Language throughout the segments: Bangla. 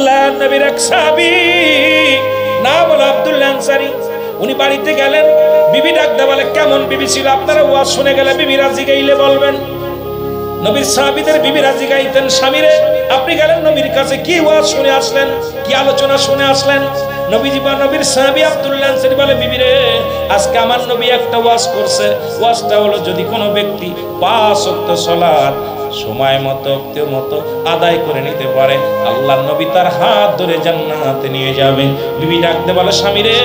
আল্লাহর নবীর এক সাহাবী নাম হলো আব্দুল্লাহ আনসারী। উনি বাড়িতে গেলেন, বিবি ডাকতে বলে কেমন বিবি ছিল আপনারা ওয়াজ শুনে গেলে বিবি রাজি গাইলে বলবেন। নবীর সাহাবীদের বিবি রাজি গাইতেন, স্বামীরে আপনি গেলেন নবীর কাছে কি ওয়াজ শুনে আসলেন, কি আলোচনা শুনে আসলেন? নবীজি বা নবীর সাহাবী আব্দুল্লাহ আনসারী বলে বিবিরে আজকে আমার নবী একটা ওয়াজ করছে, ওয়াজটা হলো যদি কোনো ব্যক্তি 5 ওয়াক্ত সালাত সময় মতো মতো আদায় করে নিতে পারে আল্লাহর নবী তার হাত ধরে জান্নাতে নিয়ে যাবে। বিবি ডাকতে বলে স্বামীরে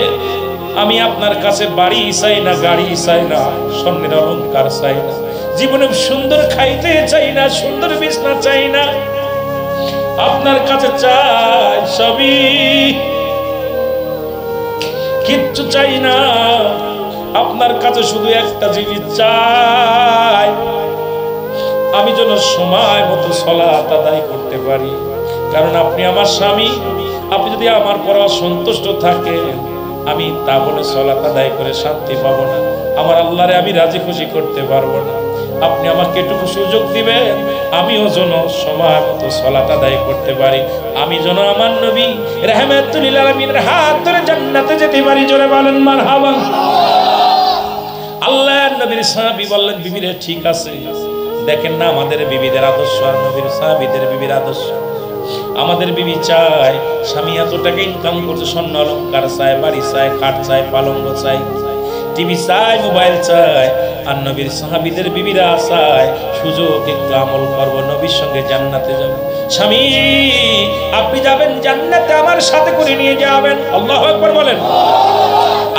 আমি আপনার কাছে বাড়ি চাই না, গাড়ি চাই না, স্বর্ণের অলংকার চাই না, জীবনে সুন্দর খাইতে চাই না, সুন্দর বিছনা চাই না, আপনার কাছে চাই সবই, কিচ্ছু চাই না। আপনার কাছে শুধু একটা জিনিস চাই, আমি যেন সময় মতো সালাত আদায় করতে পারি। কারণ আপনি আমার স্বামী, আপনি যদি আমার পর অসন্তুষ্ট থাকেন আমি তা বলে সালাত আদায় করে শান্তি পাবো না, আমার আল্লাহরে আমি রাজি খুশি করতে পারবো না। আপনি আমাকে একটু সুযোগ দিবেন আমিও যেন সময় মতো সালাত আদায় করতে পারি, আমি যেন আমার নবী রাহমাতুল লিল আলামিনের হাত ধরে জান্নাতে যেতে পারি। জোরে বলেন মারহাবা। আল্লাহর নবীর সাহাবী বললেন বিবিরে ঠিক আছে, দেখেন না আমাদের বিবিদের আদর্শ আর নবীর সাহাবীদের বিবির আদর্শ। আমাদের বিবি চায় স্বামী এত টাকা ইনকাম করছে, স্বর্ণ অলংকার চায়, বাড়ি চায়, খাট চায়, পালঙ্গ চায়, টিভি চায়, মোবাইল চায়। আর নবীর সাহাবীদের বিবিরা চায় সুযোগ একটু আমল করবো, নবীর সঙ্গে জান্নাতে যাবো। স্বামী আপনি যাবেন জান্নাতে, আমার সাথে করে নিয়ে যাবেন। আল্লাহু আকবার বলেন।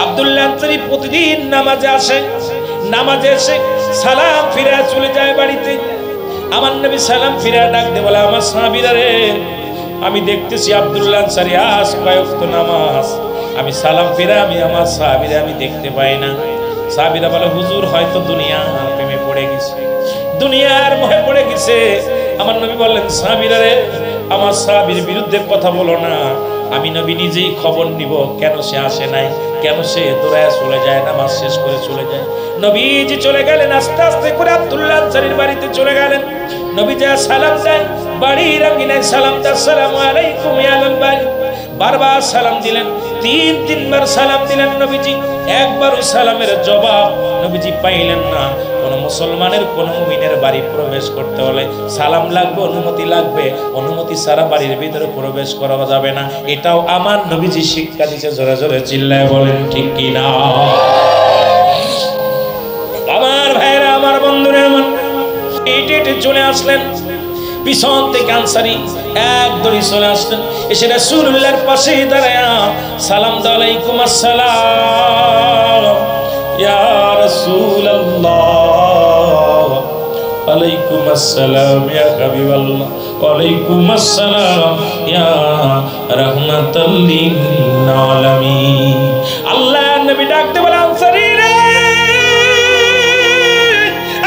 আব্দুল্লাহ আনসারী প্রতিদিন নামাজে আসে, নামাজে এসে সালাম ফিরে চলে যায় বাড়িতে। আমার নবী সালাম ফিরে ডাকতে বলে আমার সাহাবীরা রে আমি দেখতেছি আব্দুল্লাহ আনসারী আজ কয়েকত নামাজ, আমি সালাম ফিরে আমি আমার সাহাবীরা আমি দেখতে পাই না। সাহাবীরা বলে হুজুর হয়তো দুনিয়ার প্রেমে পড়ে গেছে, দুনিয়ার মোহে পড়ে গেছে। আমার নবী বললেন সাহাবীরা রে আমার সাহাবীর বিরুদ্ধে কথা বলো না, আমি নবী নিজেই খবর নিব কেন সে আসে নাই, কেন সে দৌড়ায় চলে যায়, নামাজ শেষ করে চলে যায়। নবীজি চলে গেলেন আস্তে আস্তে করে আব্দুল্লাহ আনসারীর বাড়িতে চলে গেলেন। নবী যা সালাম দেন বাড়ির আঙ্গিনায় সালাম দেন, আসসালামু আলাইকুম ইয়া আহলাল বাড়ি, বারবার সালাম দিলেন, 3-3বার সালাম দিলেন নবীজি। একবারও সালামের জবাব নবীজি পাইলেন না। কোন মুসলমানের কোন মুমিনের বাড়ি প্রবেশ করতে হলে সালাম লাগবে, অনুমতি লাগবে, অনুমতি ছাড়া বাড়ির ভিতরে প্রবেশ করা যাবে না। এটাও আমার নবীজি শিক্ষা দিয়েছে। জোরে জোরে চিল্লায় বলেন ঠিক কি না? আমার ভাইরা আমার বন্ধুরা আমার হেঁটে চলে আসলেন, পিছন থেকে আনসারী এক দড়ি চলে আসলেন, এসে রাসূলুল্লাহর পাশে দাঁড়ায় সালাম দাও, আলাইকুম আসসালাম ইয়া রাসূলুল্লাহ, আলাইকুম আসসালাম ইয়া হাবিবাল্লাহ, ওয়ালাইকুম আসসালাম ইয়া রাহমাতাল লিল আলামিন। আল্লাহর নবী ডাকতে বলে আনসারী রে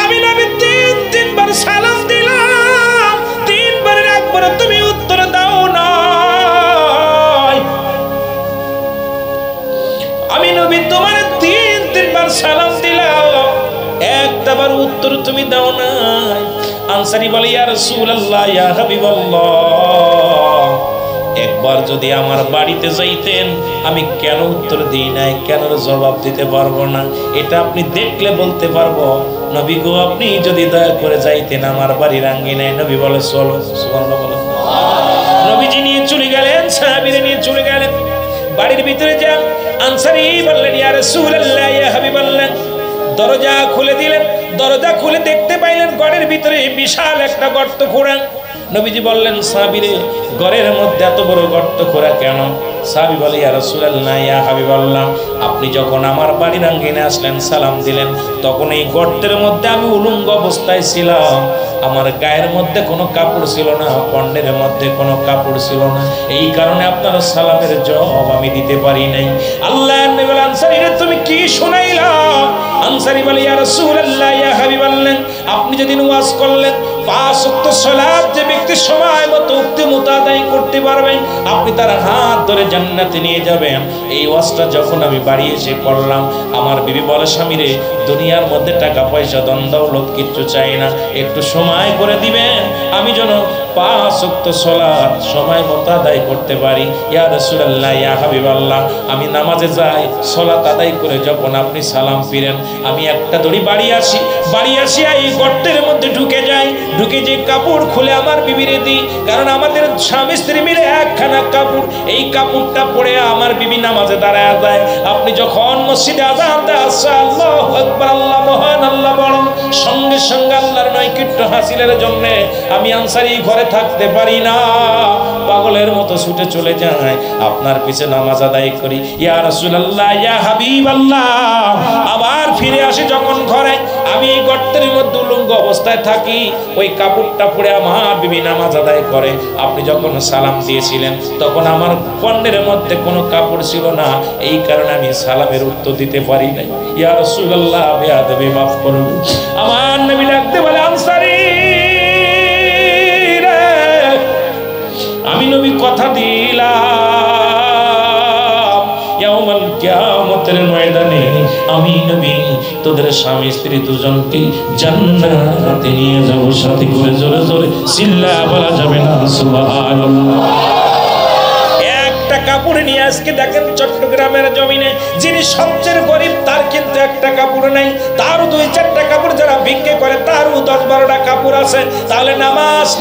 আমি নবী 3-3বার সালাম দিলাম, 3বারের একবার তুমি উত্তর দাও না। আমি নবী তোমার 3-3বার সালাম দিলাম, একটাবার উত্তর তুমি দাও না। আনসারী বলে ইয়া রাসূলুল্লাহ ইয়া হাবিবাল্লাহ, একবার যদি আমার বাড়িতে যাইতেন আমি কেন উত্তর দিই নাই, কেন জবাব দিতে পারবো না, এটা আপনি দেখলে বলতে পারবো। নবী গো আপনি যদি দয়া করে যাইতেন আমার বাড়ির আঙ্গিনায়। নবী বলে চলো, সুবহানাল্লাহ বলেন। নবীজি নিয়ে চলে গেলেন, সাহাবীরা নিয়ে চলে গেলেন বাড়ির ভিতরে। যান আনসারী বললেন ইয়া রাসূলুল্লাহ ইয়া হাবিবাল্লাহ, দরজা খুলে দিলেন। দরজা খুলে দেখতে পাইলেন ঘরের ভিতরে বিশাল একটা গর্ত খোঁড়া। নবীজি বললেন সাহাবীরে ঘরের মধ্যে এত বড় গর্ত খোঁড়া কেন? সাহাবী বলে ইয়া রাসূলুল্লাহ ইয়া হাবিবাল্লাহ, আপনি যখন আমার বাড়ির আঙ্গিনায় আসলেন সালাম দিলেন তখন এই গর্তের মধ্যে আমি উলঙ্গ অবস্থায় ছিলাম, আমার গায়ের মধ্যে কোনো কাপড় ছিল না, কর্ণের মধ্যে কোনো কাপড় ছিল না, এই কারণে আপনার সালামের জবাব আমি দিতে পারি নাই। আল্লাহর নবী বলেন আনসারী রে তুমি কি শুনাইলা? আনসারী বলে ইয়া রাসূলুল্লাহ ইয়া হাবিবাল্লাহ, আপনি যেদিন ওয়াজ করলেন 5 ওয়াক্ত সালাত যে ব্যক্তি সময় মতো উক্তি মতো আদায় করতে পারবেন আপনি তার হাত ধরে জান্নাতে নিয়ে যাবেন। এই ওয়াজটা যখন আমি বাড়ি এসে করলাম, আমার বিবি বলে, স্বামী রে, দুনিয়ার মধ্যে টাকা পয়সা ধন দৌলত কিচ্ছু চাই না, একটু সময় করে দিবেন, আমি যেন 5 ওয়াক্ত সালাত সময় মতো আদায় করতে পারি। ইয়া রাসূলুল্লাহ, ইয়া হাবিবাল্লাহ, আমি নামাজে যাই, সালাত আদায় করে যখন আপনি সালাম ফিরেন, আমি একটা দড়ি বাড়ি আসি এই গর্তের মধ্যে ঢুকে যাই, ঢুকে যে কাপড় খুলে আমার বিবিরে দিই, কারণ আমাদের স্বামী স্ত্রী মিলে একখানা কাপড়, এই কাপড়টা পরে আমার বিবি নামাজে দাঁড়ায় যায়। আপনি যখন মসজিদে আযান দেয়, আল্লাহু আকবার, আল্লাহ মহান, আল্লাহ বড়, সঙ্গে সঙ্গে আল্লাহর নৈকট্য হাসিলের জন্য আমি আনসারী ঘরে থাকতে পারি না, পাগলের মতো ছুটে চলে যায়, আপনার পিছে নামাজ আদায় করি। ইয়া রাসূলুল্লাহ, ইয়া হাবিবাল্লাহ, আবার ফিরে আসি যখন ঘরে, আমি এই গর্তের মধ্যে উলঙ্গ অবস্থায় থাকি, ওই কাপড়টা পরে আমার বিবি নামাজ আদায় করে। আপনি যখন সালাম দিয়েছিলেন তখন আমার কর্ণের মধ্যে কোনো কাপড় ছিল না, এই কারণে আমি সালামের উত্তর দিতে পারি নাই। ইয়া রাসূলুল্লাহ, বেয়াদবি মাফ করুন। আমার নবী ডাকতে বলে, আনসারী রে, আমি নবী কথা দিলাম, ইয়াউমাল কিয়ামতের ময়দানে আমি নবী তোদের স্বামী স্ত্রী দুজনকে জান্নাতে নিয়ে যাব। সাথে করে জোরে জোরে চিল্লায়া বলা যাবে না সুবহানাল্লাহ। একটা কাপড় নিয়ে আজকে দেখেন চট্টগ্রামের জমিনে যিনি সবচেয়ে গরিব, তার কিন্তু একটা কাপড় নাই, তারও 2-4টা কাপড়, যারা ভিক্ষে করে তারও 10-12টা কাপড় আছে। তাহলে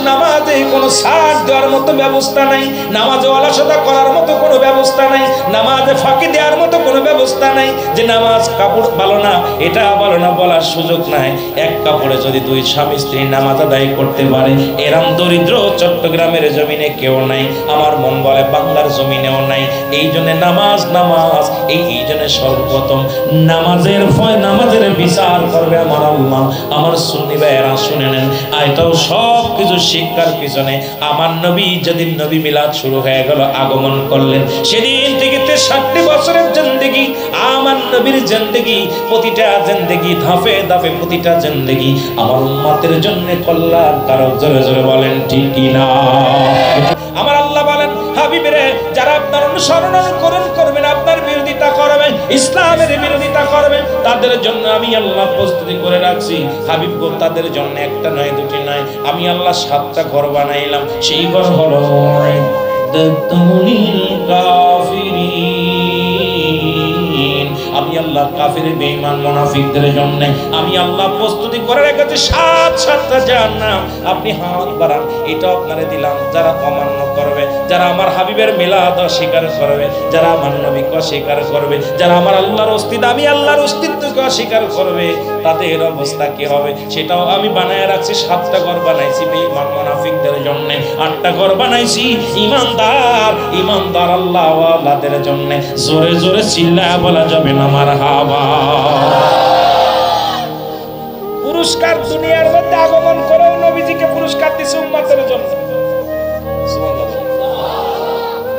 নামাজে কোনো ছাড় দেওয়ার মতো ব্যবস্থা নাই, নামাজে অলসতা করার মতো কোনো ব্যবস্থা নাই, নামাজে ফাঁকি দেওয়ার মতো কোনো ব্যবস্থা নাই, যে নামাজ কাপড় ভালো না, এটা ভালো না বলার সুযোগ নাই। এক কাপড়ে যদি 2 স্বামী স্ত্রী নামাজ আদায় করতে পারে, এরম দরিদ্র চট্টগ্রামের জমিনে কেউ নাই, আমার মন বলে বাংলার জমিনেও নাই। এই জন্য নামাজ এই জন্য সর্বপ্রথম নামাজের বিচার করবে আমার আল্লাহ। আমার সুন্নি ভাইয়েরা শুনে নেন, এটাও সব কিছু শিক্ষার পিছনে আমার নবী যেদিন নবী মিলাদ শুরু হয়ে গেল, আগমন করলেন, সেদিন থেকে 60 বছরের জিন্দেগি, আমার নবীর জিন্দেগি, প্রতিটা জিন্দেগি ধাপে ধাপে প্রতিটা জিন্দেগি আমার উম্মতের জন্য কল্যাণকারক। জোরে জোরে বলেন ঠিক কি না? আমার আল্লাহ বলেন, হাবিবেরে, যারা আপনার অনুসরণ করবেন, আপনার বিরোধিতা করবেন, ইসলামের বিরোধিতা করবেন, তাদের জন্য আমি আল্লাহ প্রস্তুতি করে রাখছি। হাবিব গো, তাদের জন্য একটা নয়, দুটি নয়, আমি আল্লাহ 7টা ঘর বানাইলাম। সেই ঘর হলো আমি আল্লাহ কাফির, বেঈমান, মুনাফিকদের জন্য আমি আল্লাহ প্রস্তুতি করে রেখেছি 7টা জাহান্নাম। আপনি হাত বাড়ান, এটা আপনারে দিলাম। যারা অমান্য করবে, যারা আমার হাবিবের মিলাদ অস্বীকার করবে, যারা আমার নবীকে অস্বীকার করবে, যারা আমার আল্লাহর অস্তিত্ব, আমি আল্লাহর অস্তিত্বকে অস্বীকার করবে, তাদের অবস্থা কি হবে সেটাও আমি বানায় রাখছি। 7টা ঘর বানাইছি বেঈমান মুনাফিকদের জন্য, 8টা ঘর বানাইছি ইমানদার আল্লাহওয়ালাদের জন্য। জোরে জোরে চিল্লায়া বলা যাবে না মারহাবা। পুরস্কার দুনিয়ার মধ্যে আগমন করেও নবীজিকে পুরস্কার দিছে উম্মতের জন্য।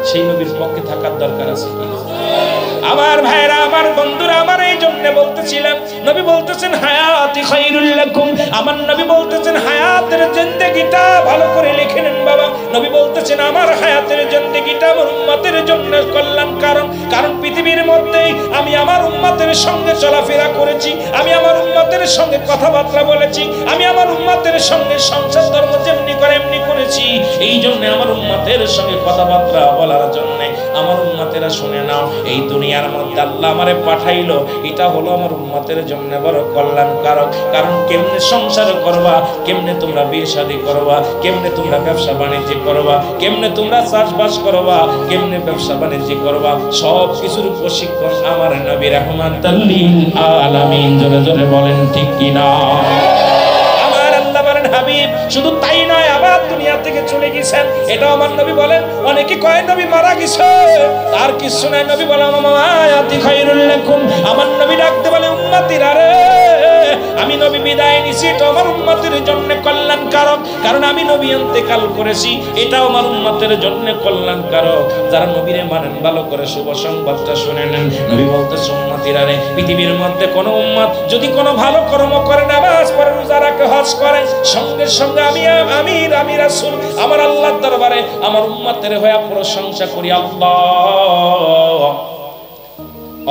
সেই নবীর পক্ষে থাকার দরকার আছে কি? আমার ভাইরা, আমার বন্ধুরা, আমার এই জন্য বলতেছিলাম, নবী বলতেছেন হায়াতি খায়রুল লাকুম। আমার নবী বলতেছেন হায়াতের জিন্দেগিটা ভালো করে লিখে নেন বাবা। নবী বলতেছেন আমার হায়াতের জিন্দেগিটা আমার উম্মতের জন্য কল্যাণ, কারণ পৃথিবীর মধ্যে আমি আমার উম্মতের সঙ্গে চলাফেরা করেছি, আমি আমার উম্মতের সঙ্গে কথাবার্তা বলেছি, আমি আমার উম্মতের সঙ্গে সংসার ধর্ম যেমনি করে এমনি করেছি। এই জন্য আমার উম্মতের সঙ্গে কথাবার্তা বলার জন্য আমার উম্মতেরা শুনে নাও, এই দুনিয়ার মধ্যে আল্লাহ আমারে পাঠাইলো, এটা হলো আমার উম্মতের জন্য বড় কল্যাণকারক। কারণ কেমনে সংসার করবা, কেমনে তোমরা বিয়ে শাদী করবা, কেমনে তোমরা ব্যবসা বাণিজ্য করবা, কেমনে তোমরা চাষবাস করবা, কেমনে ব্যবসা বাণিজ্য করবা, সব কিছুর প্রশিক্ষণ আমার নবী রাহমাতাল লিল আলামিন। জোরে জোরে বলেন ঠিক কি না? আমার আল্লাহ বলেন হাবিব শুধু তাই নয়, আবার দুনিয়া থেকে চলে গেছেন, এটাও আমার নবী বলেন। অনেকে কয় নবী মারা গেছে, তার কিছু নাই। নবী বলে হায়াতি খায়রুল লাকুম। আমার নবী ডাকতে বলে উম্মতিরা রে, আমি নবী বিদায় নিছি, এটা আমার উম্মতের জন্য কল্যাণকারক, কারণ আমি নবী ইন্তেকাল করেছি, এটাও আমার উম্মতের জন্য কল্যাণকারক। যারা নবীরে মানেন ভালো করে শুভ সংবাদটা শুনে নেন। নবী বলতেছে উম্মতিরা রে, পৃথিবীর মধ্যে কোনো উম্মত যদি কোনো ভালো কর্ম করে, নামাজ পড়ে, রোজা রাখে, হজ করে, সঙ্গে সঙ্গে আমি রাসূল আমার আল্লাহর দরবারে আমার উম্মতের হয়ে প্রশংসা করি।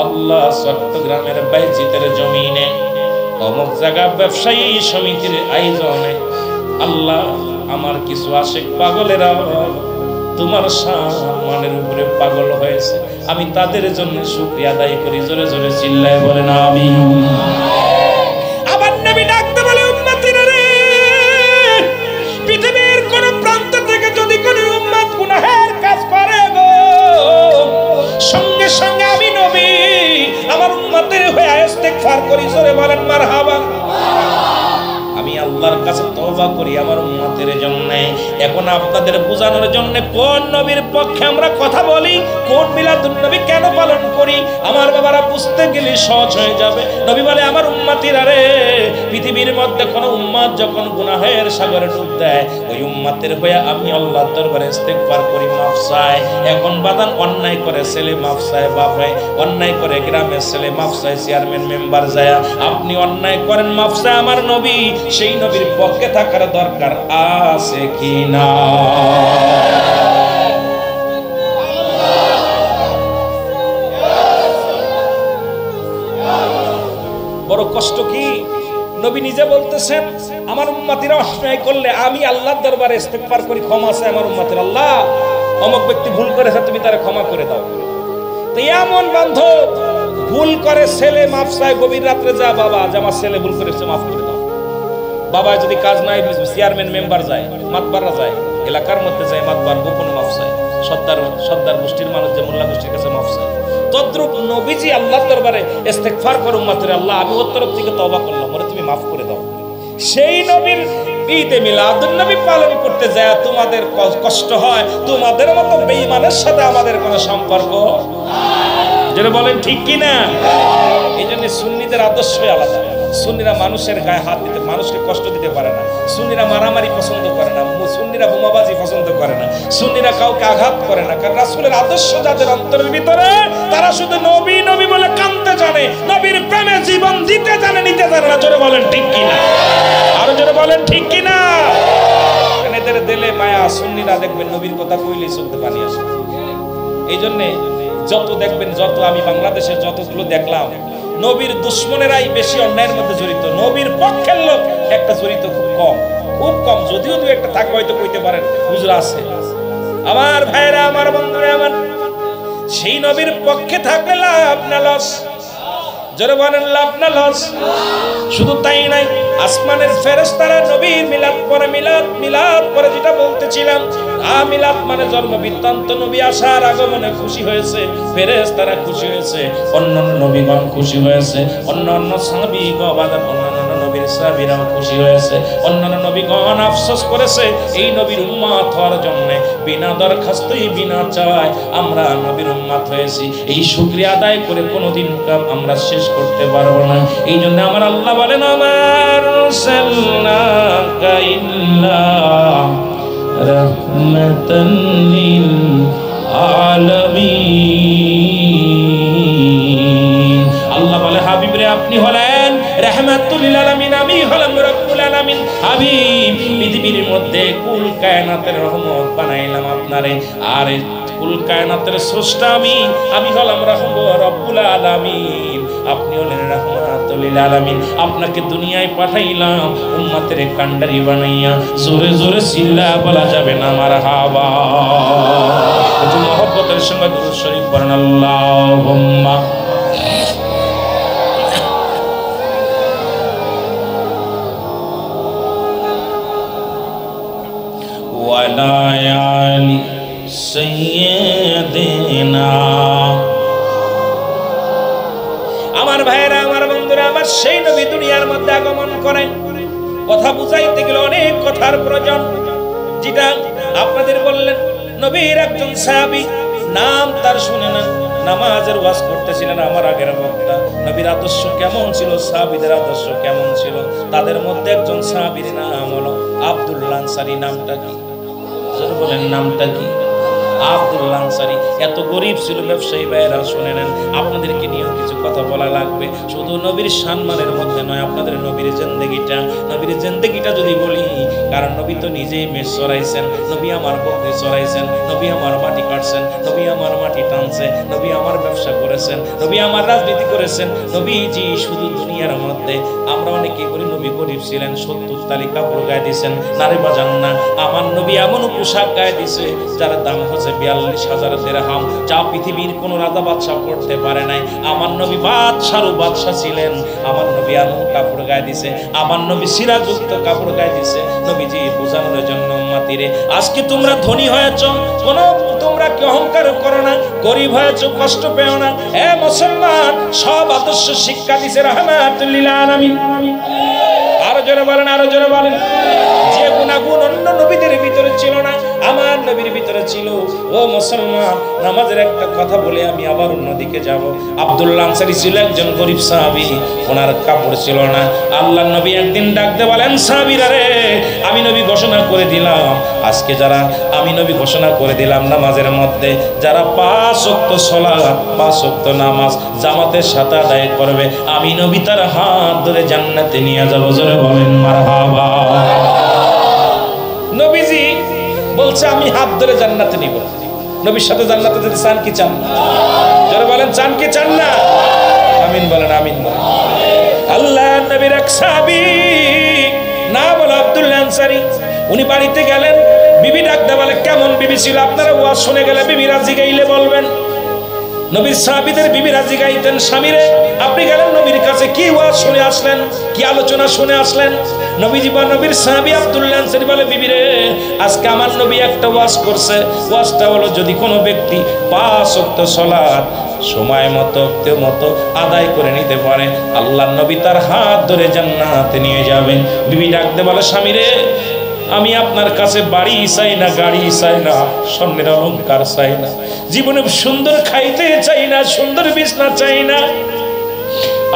আল্লাহ চট্টগ্রামের বাইজিতের জমিনে অমুক জায়গা ব্যবসায়ী সমিতির আয়োজনে আল্লাহ আমার কিছু আশিক পাগলেরা তোমার সম্মানের উপরে পাগল হয়েছে, আমি তাদের জন্য শুকরিয়া আদায় করি। জোরে জোরে চিল্লায় বলেন আমিন। আবার নবী ডাকতে বলে, উম্মতিরা রে, পৃথিবীর কোন প্রান্ত থেকে যদি কোন উম্মত গুনাহের কাজ করে গো, সঙ্গে সঙ্গে আমি নবী আমার উম্মতের হয়ে ইস্তেগফার করি। জোরে বলেন মারহাবা। আমি আল্লাহর কাছে তওবা করি আমার উম্মতের জন্য। এখন আপনাদের বোঝানোর জন্য কোন নবীর পক্ষে আমরা কথা বলি, কোন মিলাদুন নবী কেন পালন করি, আমার বাবারা বুঝতে গেলে সহজ হয়ে যাবে। নবী বলে, আমার উম্মতিরা রে, পৃথিবীর মধ্যে কোন উম্মত যখন গুনাহের সাগরে ডুব দেয়, ওই উম্মতের হয়ে আমি আল্লাহর দরবারে ইস্তেগফার করি, মাফ চাই। এখন বাদান অন্যায় করে ছেলে মাফ চায় বাপ হয়, অন্যায় করে গ্রামের ছেলে মাফ চায় চেয়ারম্যান মেম্বার যায়, আপনি অন্যায় করেন মাফ চায় আমার নবী। সেই নবীর পক্ষে থাকার দরকার আছে কি না? বড় কষ্ট কি, নবী নিজে বলতেছেন আমার উম্মতিরা অন্যায় করলে আমি আল্লাহর দরবারে ইস্তেগফার করি, ক্ষমা চাই আমার উম্মতের। আল্লাহ অমুক ব্যক্তি ভুল করেছে, তুমি তারে ক্ষমা করে দাও। তো এমন বান্ধব ভুল করে ছেলে মাফ চায়, গভীর রাত্রে যা বাবা যে আমার ছেলে ভুল করেছে মাফ করে দাও। বাবা যদি কাজ নাই, চেয়ারম্যান মেম্বার যায়, মাতবাররা যায়, এলাকার মধ্যে যায় মাতবার, গোপনে মাফ চায়। সর্দার গোষ্ঠীর মানুষ যে মোল্লা গোষ্ঠীর কাছে মাফ চায়। তদ্রূপ নবীজি আল্লাহর দরবারে ইস্তেগফার করে উম্মতের, আল্লাহ আমি ওর তরফ থেকে তওবা করলাম, ওরে তুমি মাফ করে দাও। সেই নবীর ঈদে মিলাদুন নবী পালন করতে যায় তোমাদের কষ্ট হয়, তোমাদের মতো বেঈমানের সাথে আমাদের কোনো সম্পর্ক যেটা বলেন ঠিক কি না? এই জন্য সুন্নিদের আদর্শই আলাদা। সুন্নিরা মানুষের গায়ে হাত দিতে, মানুষকে কষ্ট দিতে পারে না। সুন্নিরা মারামারি পছন্দ করে না, সুন্নিরা বোমাবাজি পছন্দ করে না, সুন্নিরা কাউকে আঘাত করে না। কারণ রাসূলের আদর্শ যাদের অন্তরের ভিতরে, তারা শুধু নবী নবী বলে কাঁদতে জানে, নবীর প্রেমে জীবন দিতে জানে, নিতে জানে না। জোরে বলেন ঠিক কি না? আরো জোরে বলেন ঠিক কি না? এদের দিলে মায়া। সুন্নিরা দেখবেন নবীর কথা কইলেই চলতে পানি আসে। এই জন্য যত দেখবেন, যত আমি বাংলাদেশে যতগুলো দেখলাম, নবীর দুশ্মনেরাই বেশি অন্যায়ের মধ্যে জড়িত, নবীর পক্ষের লোক একটা জড়িত খুব কম। যদিও দু একটা থাকে হয়তো কইতে পারেন হুজুর আছে। আমার ভাইরা, আমার বন্ধুরা, আমার সেই নবীর পক্ষে থাকলে লাভ না লস। জোরে বলেন লাভ না লস। শুধু তাই নাই, আসমানের ফেরেশতারা নবীর মিলাদ পরে যেটা বলতেছিলাম, মিলাদ মানে জন্ম বৃত্তান্ত। নবী আসার আগমনে খুশি হয়েছে, ফেরেশতারা খুশি হয়েছে, অন্যান্য নবীগণ খুশি হয়েছে, অন্যান্য সাহাবীগণ, অন্যান্য নবীর সাহাবীরাও খুশি হয়েছে। অন্যান্য নবীগণ আফসোস করেছে এই নবীর উম্মত হওয়ার জন্য, বিনা দরখাস্তই বিনা চাওয়ায় আমরা নবীর উম্মত হয়েছি। এই শুকরিয়া আদায় করে কোনোদিন আমরা শেষ করতে পারবো না। এই জন্য আমার আল্লাহ বলেন, আমার আরসালনাকা ইল্লা রাহমাতান লিল আলামিন। আল্লাহ বলে, হাবিব রে, আপনি হলেন রাহমাতুল লিল আলামিন, আমি হলাম রব্বুল আলামিন। হাবিব, পৃথিবীর মধ্যে কুল কায়নাতের রহমত বানাইলাম আপনারে, আর কুল কায়নাতের স্রষ্টা আমি হলাম রব্বুল আলামিন, আপনি হলেন রাহমাতুল লিল আলামিন। আপনাকে দুনিয়ায় পাঠাইলাম উম্মতের কান্ডারি বানাইয়া। জোরে জোরে চিল্লা বলা যাবে না মারহাবা। একটু মহব্বতের সঙ্গে দুরূদ শরীফ পড়েন, আল্লাহুম্মা ওয়ালা আলি সাইয়্যিদিনা। আমার ভাইরা, আমার বন্ধুরা, আমার সেই নবী দুনিয়ার মধ্যে আগমন করেন। কথা বুঝাইতে গেলে অনেক কথার প্রয়োজন, যেটা আপনাদের বললেন। নবীর একজন সাহাবী, নাম তার শুনে না, নামাজের ওয়াজ করতেছিলেন আমার আগের বক্তা। নবীর আদর্শ কেমন ছিল, সাহাবীদের আদর্শ কেমন ছিল, তাদের মধ্যে একজন সাহাবীর নাম হলো আব্দুল্লাহ আনসারী। নামটা কি? বলেন নামটা কি? আব্দুল্লাহ আনসারী এত গরিব ছিল। ব্যবসায়ী ভাইয়েরা শুনে নেন, আপনাদেরকে নিয়েও কিছু কথা বলা লাগবে। শুধু নবীর সম্মানের মধ্যে নয়, আপনাদের নবীর জিন্দেগিটা যদি বলি, কারণ নবী তো নিজেই মেষ চড়াইছেন, নবী আমার বকরি চড়াইছেন, নবী আমার মাটি কাটছেন, নবী আমার মাটি টানছে, নবী আমার ব্যবসা করেছেন, নবী আমার রাজনীতি করেছেন। নবীজি শুধু দুনিয়ার মধ্যে আমরা অনেকে করি নবী গরিব ছিলেন, 70 তালি কাপড় গায়ে দিয়েছেন, নারী বাজান না। আমার নবী এমন পোশাক গায়ে দিছে যার দাম হচ্ছে 42,000 দিরহাম, যা পৃথিবীর কোন রাজা বাদশা পড়তে পারে নাই। আমার নবী বাদশারও বাদশা ছিলেন। আমার নবী এমন কাপড় গায়ে দিছে, আমার নবী সিরাযুক্ত কাপড় গায়ে দিছে। নবীজি বোঝানোর জন্য উম্মতিরে, আজকে তোমরা ধনী হয়েছ, কোন তোমরা কি অহংকার করো না, গরিব হয়েছ কষ্ট পেও না। হে মুসলমান, সব আদর্শ শিক্ষা দিছে রাহমাতুল লিল আলামিন। আরো জোরে বলেন, আরো জোরে বলেন। যে গুণাগুণ অন্য নবীদের ভিতরে ছিল না, আমার নবীর ভিতরে ছিল। ও মুসলমান, নামাজের একটা কথা বলে আমি আবার অন্যদিকে যাব। আব্দুল্লাহ আনসারী ছিল একজন গরিব সাহাবী, ওনার কাপড় ছিল না। আল্লাহর নবী একদিন ডাকতে বলেন, সাহাবীরা রে, আমি নবী ঘোষণা করে দিলাম, আজকে যারা আমি নবী ঘোষণা করে দিলাম নামাজের মধ্যে যারা 5 ওয়াক্ত সালাত 5 ওয়াক্ত নামাজ জামাতের সাথে আদায় করবে, আমি নবী তার হাত ধরে জান্নাতে নিয়ে যাব। জোরে বলেন মারহাবা। নবীজি বলছে আমি হাত ধরে জান্নাতে নিব। নবীর সাথে জান্নাতে যেতে চান কি চান না? যারা বলেন চান কি চান না? আমিন বলেন, আমিন বলেন। আল্লাহ নবীর এক সাহাবী নাম হলো আব্দুল্লাহ আনসারী, উনি বাড়িতে গেলেন, বিবি ডাকতে বলে, কেমন বিবি ছিল? আপনারা ওয়াজ শুনে গেলে বিবি রাজি গাইলে বলবেন। নবীর সাহাবীদের বিবি রাজি গাইতেন, স্বামীরে আপনি গেলেন নবীর কাছে, কি ওয়াজ শুনে আসলেন, কি আলোচনা শুনে আসলেন? নবীজি বা নবীর সাহাবী আব্দুল্লাহ আনসারী বলে, বিবি রে, আজকে আমার নবী একটা ওয়াজ করছে। ওয়াজটা হলো যদি কোনো ব্যক্তি 5 ওয়াক্ত সালাত সময় মতো আদায় করে নিতে পারে, আল্লাহর নবী তার হাত ধরে জান্নাতে নিয়ে যাবেন। বিবি ডাকতে বলে, স্বামীরে, আমি আপনার কাছে বাড়ি চাই না, গাড়ি চাই না, স্বর্ণের অলংকার চাই না, জীবনে সুন্দর খাইতে চাই না, সুন্দর বিছনা চাই না,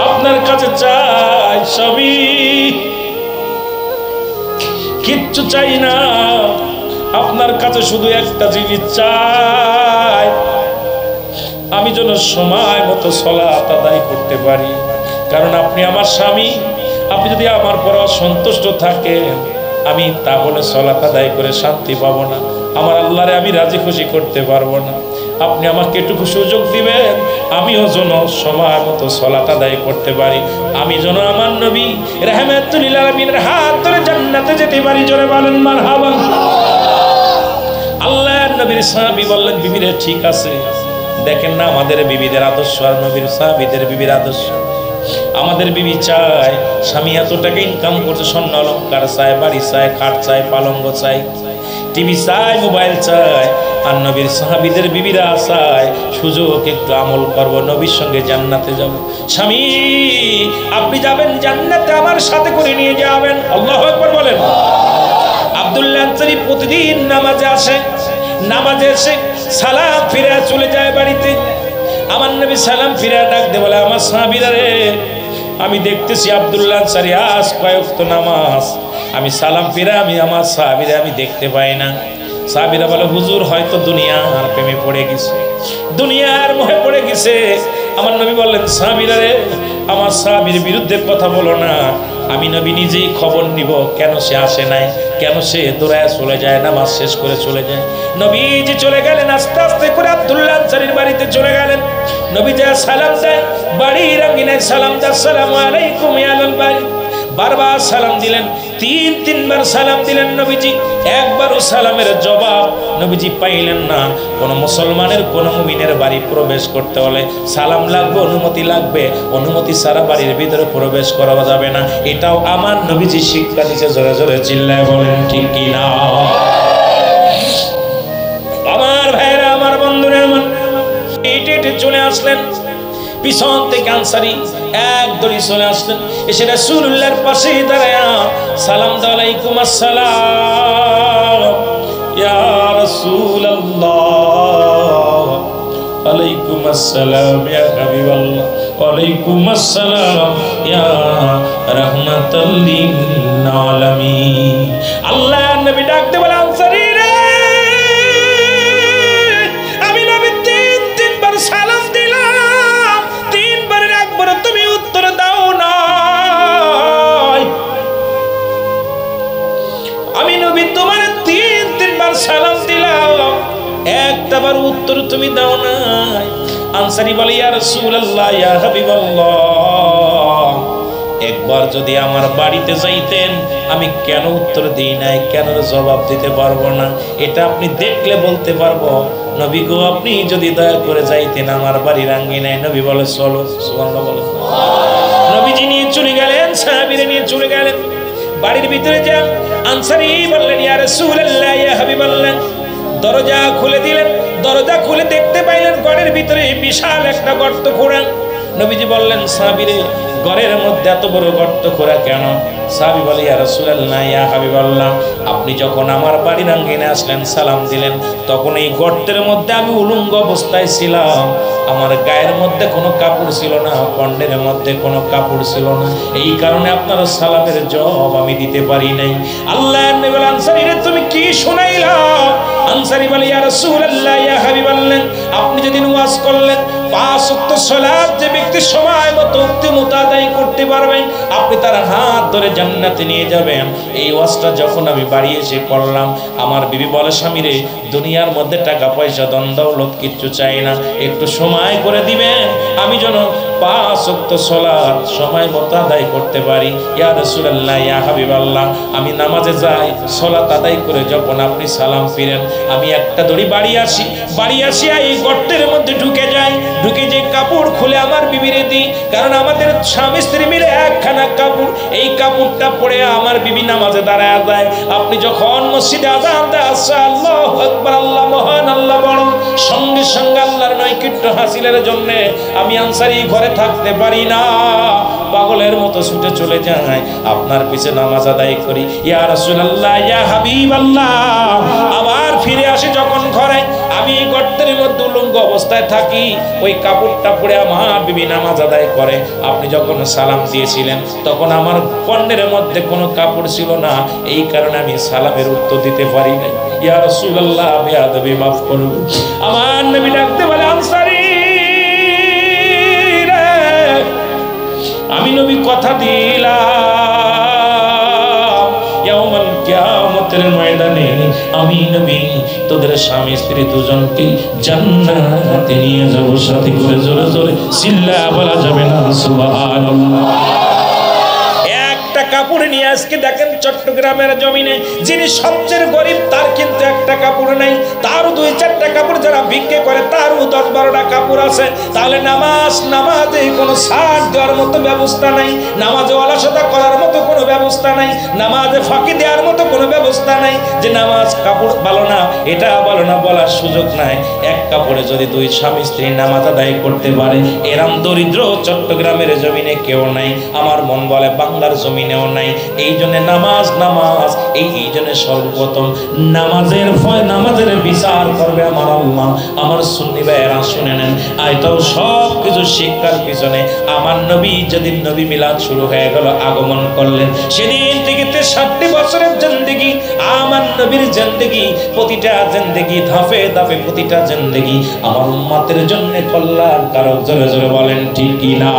আপনার কাছে চাই সবই, কিচ্ছু চাই না। আপনার কাছে শুধু একটা জিনিস চাই, আমি যেন সময় মতো সালাত আদায় করতে পারি। কারণ আপনি আমার স্বামী, আপনি যদি আমার পর অসন্তুষ্ট থাকেন, আমি তাহলে সালাত আদায় করে শান্তি পাবো না, আমার আল্লাহরে আমি রাজি খুশি করতে পারবো না। আপনি আমাকে একটু সুযোগ দিবেন, আমিও যেন সময় মতো সালাত আদায় করতে পারি, আমি যেন আমার নবী রাহমাতুল লিল আলামিনের হাত ধরে জান্নাতে যেতে পারি। জোরে বলেন মারহাবা। আল্লাহর নবীর সাহাবী বললেন, বিবিরে ঠিক আছে, দেখেন না আমাদের বিবিদের আদর্শ আর নবীর সাহাবীদের বিবির আদর্শ। আমাদের বিবি চায়, স্বামী এত টাকা ইনকাম করছে, স্বর্ণ অলংকার চায়, বাড়ি চায়, খাট চায়, পালঙ্গ চায়, টিভি চায়, মোবাইল চায়। আর নবীর সাহাবীদের বিবিরা চায় সুযোগ একটু আমল করব, নবীর সঙ্গে জান্নাতে যাব। স্বামী আপনি যাবেন জান্নাতে, আমার সাথে করে নিয়ে যাবেন। আল্লাহু আকবার বলেন। আব্দুল্লাহ আনসারী প্রতিদিন নামাজে আসে, নামাজে এসে সালাম ফিরে চলে যায় বাড়িতে। আমার নবী সালাম ফিরে ডাকতে বলে, আমার সাহাবীরা রে, আমি দেখতেছি আব্দুল্লাহ আনসারী আজ কয়েকত নামাজ, আমি সালাম ফিরে আমি আমার সাহাবীরা আমি দেখতে পাই না। সাহাবীরা বলে, হুজুর হয়তো দুনিয়ার প্রেমে পড়ে গেছে, দুনিয়ার মোহে পড়ে গেছে। আমার নবী বললেন, সাহাবীরা রে, আমার সাহাবীর বিরুদ্ধে কথা বলো না, আমি নবী নিজেই খবর নিব, কেন সে আসে নাই, কেন সে দৌড়ায় চলে যায়, নামাজ শেষ করে চলে যায়। নবীজি চলে গেলেন, আস্তে আস্তে করে আব্দুল্লাহ আনসারীর বাড়িতে চলে গেলেন। নবী যা সালাম দেয়, বাড়ির আঙ্গিনায় সালাম দেয়, আসসালামু আলাইকুম ইয়া আহলাল বাড়ি, বারবার সালাম দিলেন, 3-3বার সালাম দিলেন। নবীজি একবারও সালামের জবাব নবীজি পাইলেন না। কোন মুসলমানের কোন মুমিনের বাড়ি প্রবেশ করতে হলে সালাম লাগবে, অনুমতি লাগবে, অনুমতি ছাড়া বাড়ির ভিতরে প্রবেশ করা যাবে না। এটাও আমার নবীজি শিক্ষা দিয়েছে। জোরে জোরে চিল্লায় বলেন ঠিক কি না? আমার ভাইরা, আমার বন্ধুরা, আমার হেঁটে চলে আসলেন, পিছন থেকে আনসারী এক দড়ি চলে আসলেন, এসে রাসূলুল্লাহর পাশে দাঁড়ায় সালাম দাও, আলাইকুম আসসালাম ইয়া রাসূলুল্লাহ, আলাইকুম আসসালাম ইয়া হাবিবাল্লাহ, ওয়ালাইকুম আসসালাম ইয়া রাহমাতাল লিল আলামিন। আল্লাহর নবী ডাকতে বলে, আনসারী রে, আমি উত্তর তুমি দাও নাই। আনসারী বলে ইয়া রাসূলুল্লাহ ইয়া হাবিবাল্লাহ, একবার যদি আমার বাড়িতে যাইতেন আমি কেন উত্তর দিই নাই, কেন জবাব দিতে পারবো না, এটা আপনি দেখলে বলতে পারবো। নবী গো আপনি যদি দয়া করে যাইতেন আমার বাড়ির আঙ্গিনায়। নবী বলে চলো, সুবহানাল্লাহ বলে। নবীজি নিয়ে চলে গেলেন, সাহাবীরা নিয়ে চলে গেলেন বাড়ির ভিতরে। যা আনসারী বললেন ইয়া রাসূলুল্লাহ ইয়া হাবিবাল্লাহ, দরজা খুলে দিলেন। দরজা খুলে দেখতে পাইলেন ঘরের ভিতরে বিশাল একটা গর্ত খোঁড়া। নবীজি বললেন সাহাবীরে, ঘরের মধ্যে এত বড় গর্ত খোঁড়া কেন? সাহাবী বলে ইয়া রাসূলুল্লাহ ইয়া হাবিবাল্লাহ, আপনি যখন আমার বাড়ির আঙ্গিনে আসলেন, সালাম দিলেন, তখন এই গর্তের মধ্যে আমি উলঙ্গ অবস্থায় ছিলাম। আমার গায়ের মধ্যে কোনো কাপড় ছিল না, কণ্ঠের মধ্যে কোনো কাপড় ছিল না। এই কারণে আপনার সালামের জবাব আমি দিতে পারি নাই। আল্লাহর নবী বলেন আনসারী রে তুমি কি শুনাইলা? আনসারী বলে ইয়া রাসূলুল্লাহ ইয়া হাবিবাল্লাহ, আপনি যেদিন ওয়াজ করলেন 5 ওয়াক্ত সালাত যে ব্যক্তি সময় মতো উক্তি আদায় করতে পারবেন আপনি তার হাত ধরে জান্নাতে নিয়ে যাবেন, এই ওয়াজটা যখন আমি বাড়ি এসে করলাম, আমার বিবি বলে স্বামী রে দুনিয়ার মধ্যে টাকা পয়সা ধন দৌলত কিচ্ছু চাই না, একটু সময় করে দিবেন আমি যেন 5 ওয়াক্ত সালাত সময় মতো আদায় করতে পারি। ইয়া রাসূলুল্লাহ ইয়া হাবিবাল্লাহ, আমি নামাজে যাই, সালাত আদায় করে যখন আপনি সালাম ফিরেন আমি একটা দড়ি বাড়ি আসি এই গর্তের মধ্যে ঢুকে যাই, ঢুকে যে কাপড় খুলে আমার বিবিরে দিই, কারণ আমাদের স্বামী স্ত্রী মিলে একখানা কাপড়, এই কাপড়টা পরে আমার বিবি নামাজে দাঁড়ায় যায়। আপনি যখন মসজিদে আযান দেয় আল্লাহু আকবার, আল্লাহ মহান, আল্লাহ বড়, সঙ্গে সঙ্গে আল্লাহর নৈকট্য হাসিলের জন্য আমি আনসারী ঘরে থাকতে পারি না, পাগলের মতো ছুটে চলে যাই, আপনার পিছে নামাজ আদায় করি। ইয়া রাসূলুল্লাহ ইয়া হাবিবাল্লাহ, আবার ফিরে আসি যখন ঘরে, আমি গর্তের মধ্যে উলঙ্গ অবস্থায় থাকি, ওই কাপড়টা পরে আমার বিবি নামাজ আদায় করে। আপনি যখন সালাম দিয়েছিলেন তখন আমার কণ্ঠের মধ্যে কোনো কাপড় ছিল না, এই কারণে আমি সালামের উত্তর দিতে পারি নাই। ইয়া রাসূলুল্লাহ বেয়াদবি মাফ করুন। আমার নবী ডাকতে বলে আনসারী রে, আমি নবী কথা দিলাম ইয়াউমাল কিয়ামতের ময়দানে আমি নবী তোদের স্বামী স্ত্রী দুজনকে জান্নাতে নিয়ে যাব সাথে করে। জোরে জোরে চিল্লা বলা যাবে না সুবহানাল্লাহ। একটা কাপড় নিয়ে আজকে দেখেন চট্টগ্রামের জমিনে যিনি সবচেয়ে গরিব তার কিন্তু একটা কাপড় নাই, তারও 2-4টা কাপড় যারা বিক্রি করে তারও 10-12টা কাপড় আছে। তাহলে নামাজে কোনো ছাড় দেওয়ার মতো ব্যবস্থা নাই, নামাজে অলসতা করার মতো কোনো ব্যবস্থা নাই, নামাজে ফাঁকি দেওয়ার মতো কোনো ব্যবস্থা নাই যে নামাজ কাপড় ভালো না এটা ভালো না বলার সুযোগ নাই। এক কাপড়ে যদি 2 স্বামী স্ত্রী নামাজ আদায় করতে পারে এরম দরিদ্র চট্টগ্রামের জমিনে কেউ নাই, আমার মন বলে বাংলার জমিনেও নাই। এই জন্য নামাজ এই জন্য সর্বপ্রথম নামাজের বিচার করবে আমার আল্লাহ। আমার সুন্নি ভাইয়েরা শুনে নেন, আইতাও সব কিছু শিক্ষার পিছনে আমার নবী যেদিন নবী মিলাদ শুরু হয়ে গেল, আগমন করলেন, সেদিন থেকে 63 বছরের জিন্দেগি, আমার নবীর জিন্দেগি, প্রতিটা জিন্দেগি ধাপে ধাপে প্রতিটা জিন্দেগি আমার উম্মতের জন্য কল্যাণকারক। জোরে জোরে বলেন ঠিক কিনা?